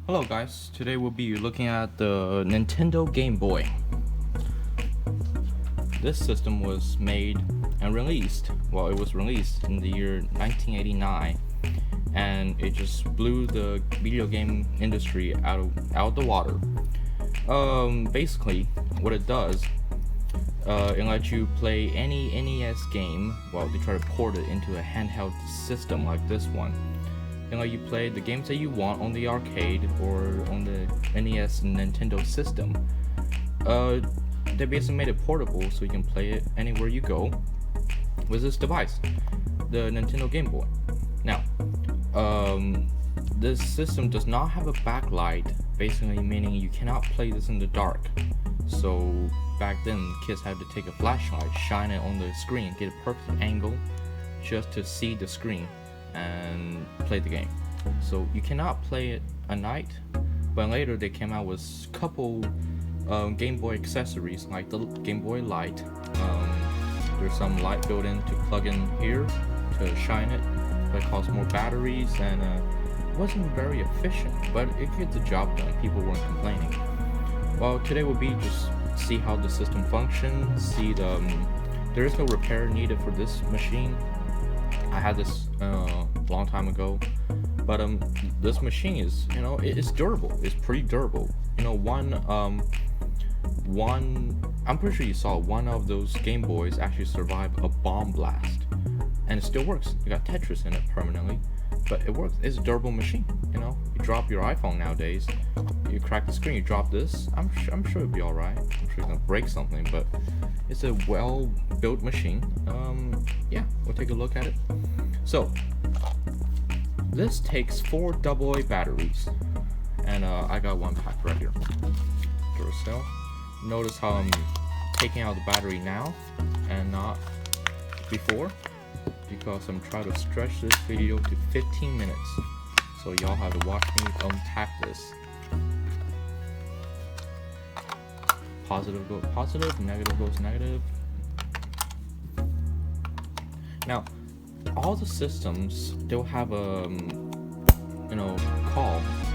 Hello guys, today we'll be looking at the Nintendo Game Boy. This system was made and released, well it was released in the year 1989, and it just blew the video game industry out of the water. Basically what it does, it lets you play any NES game while they try to port it into a handheld system like this one. And let you play the games that you want on the arcade or on the NES and Nintendo system. They basically made it portable so you can play it anywhere you go with this device, the Nintendo Game Boy. Now, this system does not have a backlight, basically meaning you cannot play this in the dark. So back then, kids had to take a flashlight, shine it on the screen, get a perfect angle just to see the screen and play the game. So you cannot play it at night, but later they came out with a couple Game Boy accessories like the Game Boy Light. There's some light built in to plug in here to shine it, but it costs more batteries and wasn't very efficient, but it gets the job done. People weren't complaining. Well, today will be just see how the system functions, see there is no repair needed for this machine. I had this long time ago, but this machine is, it's durable. It's pretty durable. I'm pretty sure you saw one of those Game Boys actually survive a bomb blast, and it still works. You got Tetris in it permanently, but it works. It's a durable machine. You drop your iPhone nowadays, you crack the screen, you drop this. I'm sure it'll be all right. I'm sure it's gonna break something, but it's a well-built machine. Yeah, we'll take a look at it. So this takes 4 AA batteries, and I got one pack right here. Duracell. Notice how I'm taking out the battery now and not before, because I'm trying to stretch this video to 15 minutes. So y'all have to watch me unpack this. Positive goes positive, negative goes negative. Now, all the systems, they'll have a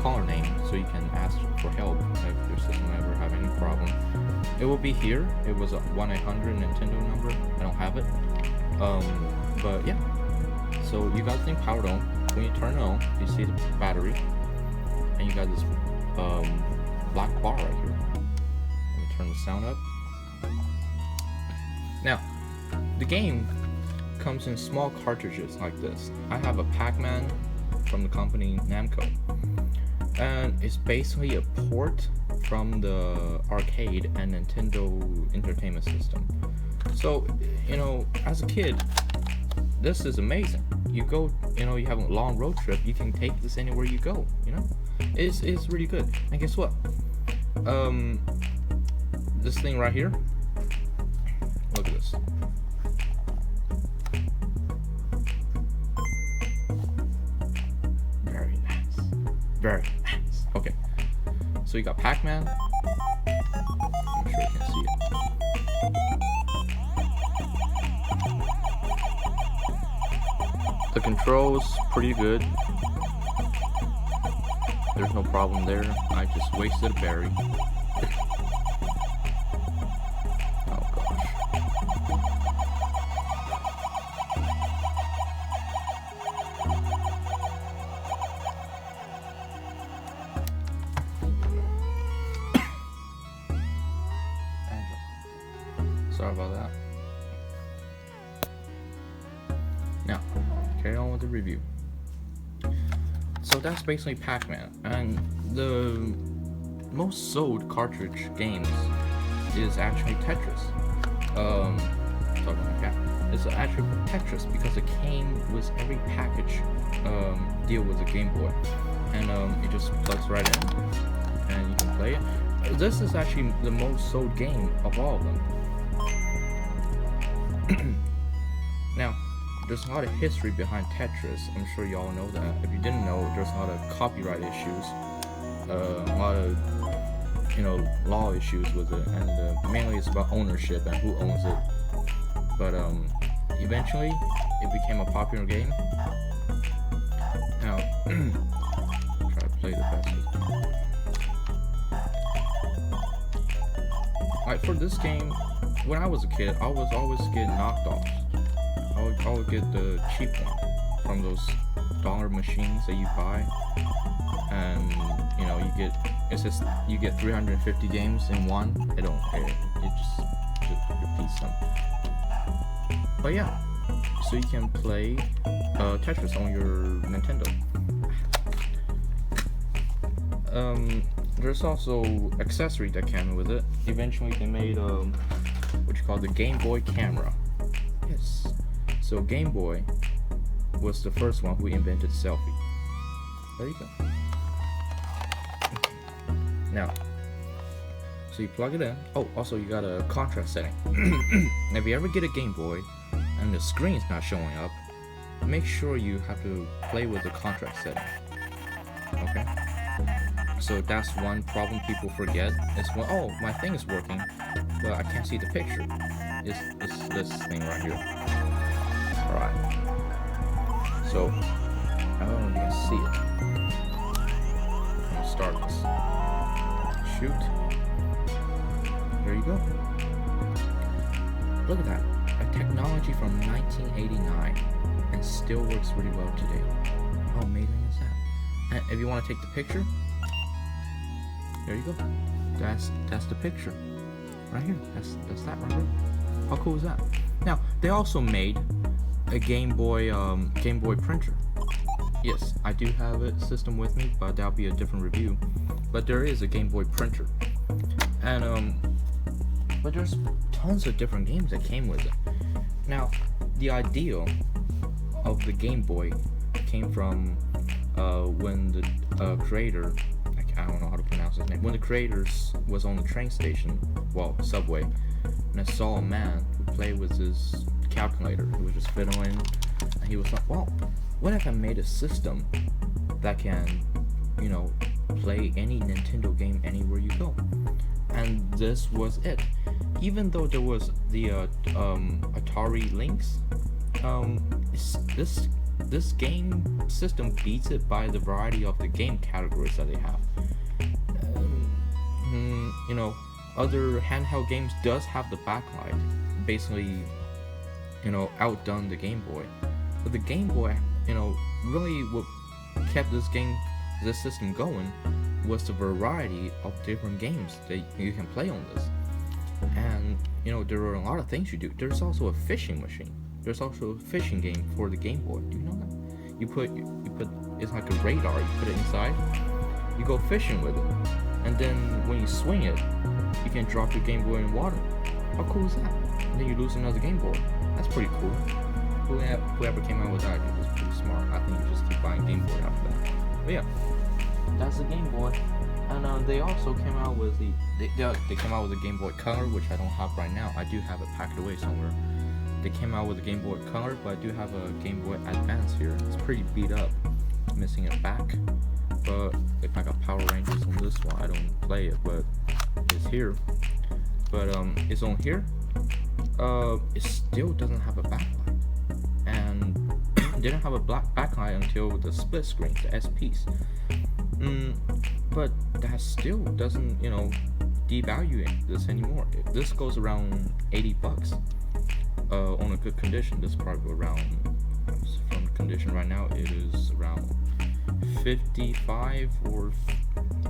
caller name, so you can ask for help if your system ever have any problem. It will be here. It was a 1-800 Nintendo number. I don't have it. But yeah. So you got the thing powered on. When you turn it on, you see the battery, and you got this black bar right here. Let me turn the sound up. Now, the game comes in small cartridges like this. I have a Pac-Man from the company Namco, and it's basically a port from the arcade and Nintendo Entertainment System. So, as a kid, this is amazing. You go, you have a long road trip, you can take this anywhere you go, It's really good. And guess what? This thing right here, look at this. Very nice. Okay, so you got Pac-Man. I'm sure you can see it. The controls pretty good. There's no problem there. I just wasted a berry. Oh gosh. Sorry about that. Now, carry on with the review. So that's basically Pac-Man, and the most sold cartridge games is actually Tetris. Sorry about that. It's actually Tetris because it came with every package deal with the Game Boy, and it just plugs right in, and you can play it. This is actually the most sold game of all of them. Now, there's a lot of history behind Tetris. I'm sure y'all know that. If you didn't know, there's a lot of copyright issues, a lot of law issues with it, and mainly it's about ownership and who owns it. But eventually, it became a popular game. Now, try to play the best. like for this game, when I was a kid, I was always getting knocked off. I would get the cheap one from those dollar machines that you buy, and you know you get 350 games in one. It just repeats them. But yeah, so you can play Tetris on your Nintendo. There's also accessories that came with it. Eventually they made what you call the Game Boy camera. Yes. So Game Boy was the first one who invented selfie. There you go. Now, so you plug it in. Oh, also you got a contrast setting. If you ever get a Game Boy and the screen's not showing up, make sure you have to play with the contrast setting. Okay? So that's one problem people forget. Is well, oh, my thing is working, but I can't see the picture. It's this thing right here. Alright. So, I don't know if you can see it. I'm gonna start this. Shoot. There you go. Look at that. A technology from 1989 and still works really well today. How amazing is that? And if you want to take the picture, there you go. That's the picture. Right here. That's that right here. How cool is that? Now, they also made a Game Boy printer. Yes, I do have a system with me, but that'll be a different review. But there is a Game Boy printer. And but there's tons of different games that came with it. Now, the idea of the Game Boy came from when the creator, I don't know how to pronounce his name, when the creators was on the train station, well, subway, and I saw a man who played with his calculator. He was just fiddling, and he was like, well, what if I made a system that can, you know, play any Nintendo game anywhere you go? And this was it. Even though there was the Atari Lynx, this game system beats it by the variety of the game categories that they have. You know, other handheld games does have the backlight, basically, you know, outdone the Game Boy. But the Game Boy, you know, really what kept this system going was the variety of different games that you can play on this. And you know, there are a lot of things you do. There's also a fishing machine. There's also a fishing game for the Game Boy. Do you know that? You put it's like a radar. You put it inside. You go fishing with it, and then when you swing it, you can drop your Game Boy in water. How cool is that? And then you lose another Game Boy. That's pretty cool. Whoever came out with that was pretty smart. I think you just keep buying Game Boy after that. But yeah, that's the Game Boy. And they also came out with they came out with a Game Boy Color, which I don't have right now. I do have it packed away somewhere. They came out with a Game Boy Color, but I do have a Game Boy Advance here. It's pretty beat up, missing a back. But if I got Power Rangers on this one, I don't play it, but it's here. But it's on here. It still doesn't have a backlight, and it didn't have a black backlight until the split screen, the SPs. But that still doesn't, you know, devalue this anymore. This goes around $80 on a good condition. This probably around, from the condition right now, it is around $55 or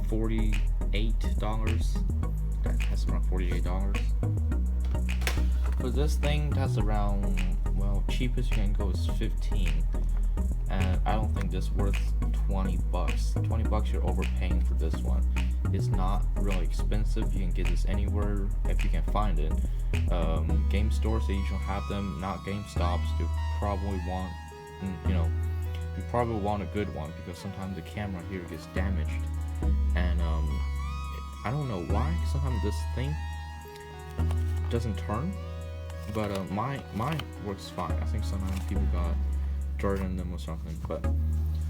$48. That's around $48. For this thing, that's around, well, cheapest you can go is $15. And I don't think this is worth $20. $20 you're overpaying for this one. It's not really expensive. You can get this anywhere if you can find it. Game stores, they usually have them. Not GameStops. You probably want, you know, you probably want a good one, because sometimes the camera here gets damaged, and I don't know why. Sometimes this thing doesn't turn, but mine works fine. I think sometimes people got dirt in them or something. But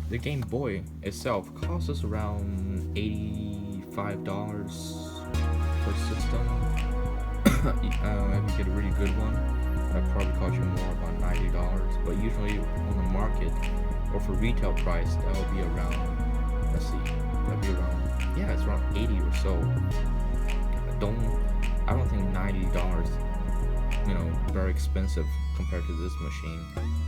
the Game Boy itself costs us around $85 per system. If you get a really good one, that probably cost you more, about $90. But usually on the market or for retail price, that'll be around, let's see, that'll be around, yeah, it's around 80 or so. I don't think $90, you know, very expensive compared to this machine,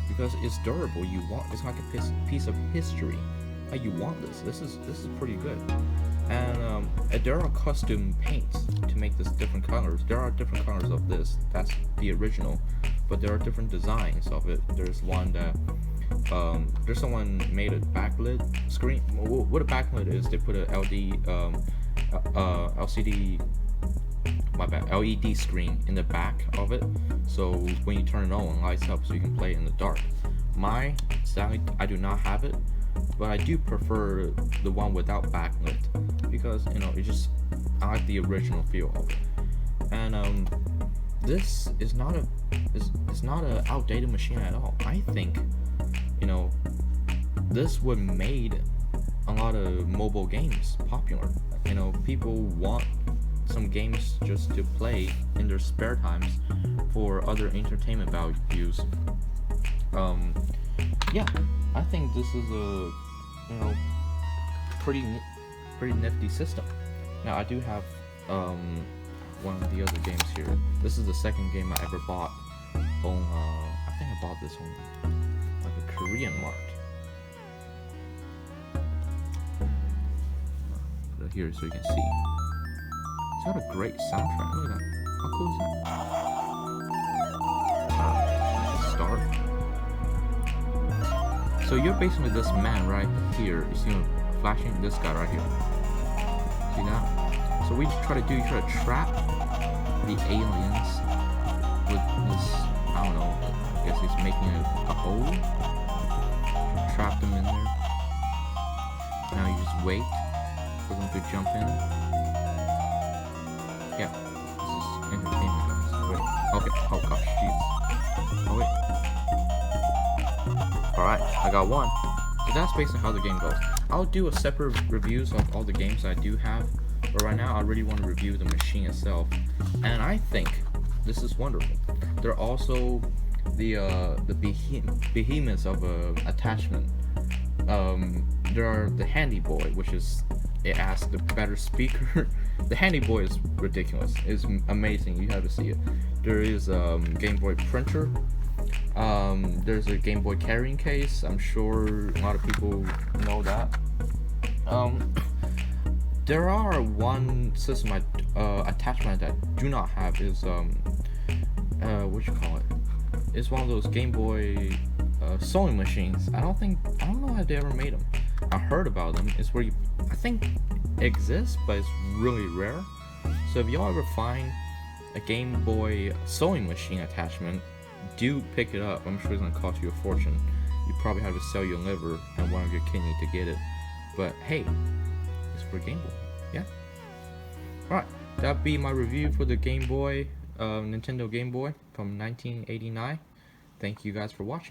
because it's durable. You want, it's like a piece of history. Like, you want this. This is pretty good. And there are custom paints to make this different colors. There are different colors of this. That's the original, but there are different designs of it. There's one that there's someone made a backlit screen. What a backlit is, they put a LCD, my bad, LED screen in the back of it, so when you turn it on, it lights up so you can play in the dark. Sadly, I do not have it, but I do prefer the one without backlit, because, you know, I like the original feel of it. And this is not a outdated machine at all. I think, you know, this would made a lot of mobile games popular. You know, people want some games just to play in their spare times for other entertainment values. Yeah, I think this is a, you know, pretty nifty system. Now, I do have one of the other games here. This is the second game I ever bought on I think I bought this on like a Korean mart. Put it here so you can see. It's got a great soundtrack. Look at that. How cool is that? Start. So you're basically this man right here. You see him flashing? This guy right here. See that? So we try to trap the aliens with this, I don't know, I guess he's making a hole. Trap them in there. Now you just wait for them to jump in. Yeah, this is entertainment, guys. Wait, okay, oh gosh, jeez. Oh wait. Alright, I got one. So that's basically how the game goes. I'll do a separate reviews of all the games I do have, but right now I really want to review the machine itself. And I think this is wonderful. There are also the behemoths of attachment. There are the Handy Boy, which is, it asks the better speaker. The Handy Boy is ridiculous. It's amazing. You have to see it. There is Game Boy printer. There's a Game Boy carrying case. I'm sure a lot of people know that. There are one system attachment that I do not have is what you call it? It's one of those Game Boy sewing machines. I don't know how they ever made them. I heard about them. It's where I think it exists, but it's really rare. So if y'all ever find a Game Boy sewing machine attachment, do pick it up. I'm sure it's gonna cost you a fortune. You probably have to sell your liver and one of your kidney to get it. But hey, it's for Game Boy. Yeah. Alright, that'd be my review for the Game Boy, Nintendo Game Boy from 1989. Thank you guys for watching.